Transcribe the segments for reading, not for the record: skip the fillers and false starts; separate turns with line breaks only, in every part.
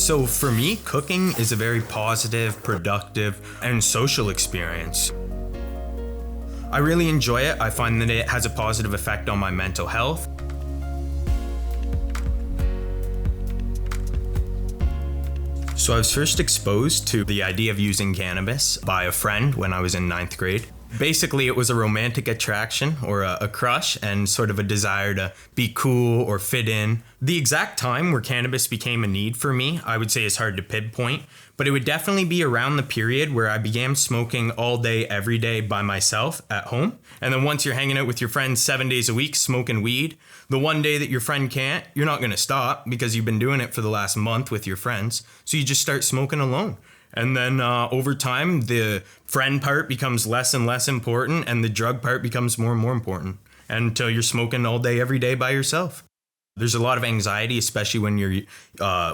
So for me, cooking is a very positive, productive, and social experience. I really enjoy it. I find that it has a positive effect on my mental health. So I was first exposed to the idea of using cannabis by a friend when I was in 9th grade. Basically, it was a romantic attraction or a crush and sort of a desire to be cool or fit in. The exact time where cannabis became a need for me, I would say is hard to pinpoint, but it would definitely be around the period where I began smoking all day, every day by myself at home. And then once you're hanging out with your friends 7 days a week smoking weed, the one day that your friend can't, you're not going to stop because you've been doing it for the last month with your friends. So you just start smoking alone. And then over time, the friend part becomes less and less important and the drug part becomes more and more important until you're smoking all day, every day by yourself. There's a lot of anxiety, especially when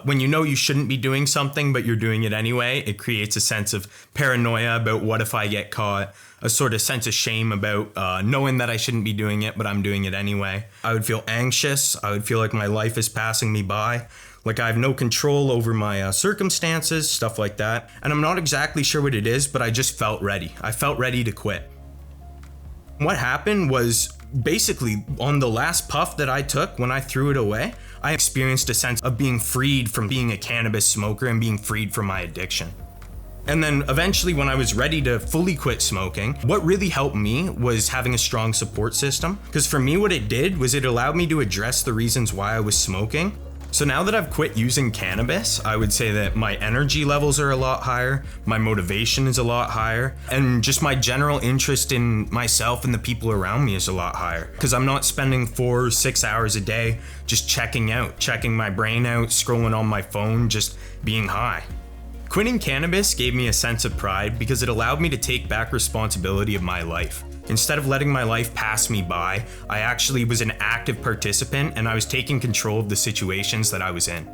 when you know you shouldn't be doing something, but you're doing it anyway. It creates a sense of paranoia about what if I get caught, a sort of sense of shame about knowing that I shouldn't be doing it, but I'm doing it anyway. I would feel anxious. I would feel like my life is passing me by. Like I have no control over my circumstances, stuff like that. And I'm not exactly sure what it is, but I just felt ready. I felt ready to quit. What happened was basically on the last puff that I took when I threw it away, I experienced a sense of being freed from being a cannabis smoker and being freed from my addiction. And then eventually when I was ready to fully quit smoking, what really helped me was having a strong support system. Because for me, what it did was it allowed me to address the reasons why I was smoking. So now that I've quit using cannabis, I would say that my energy levels are a lot higher, my motivation is a lot higher, and just my general interest in myself and the people around me is a lot higher. Because I'm not spending 4 or 6 hours a day just checking my brain out, scrolling on my phone, just being high. Quitting cannabis gave me a sense of pride because it allowed me to take back responsibility of my life. Instead of letting my life pass me by, I actually was an active participant and I was taking control of the situations that I was in.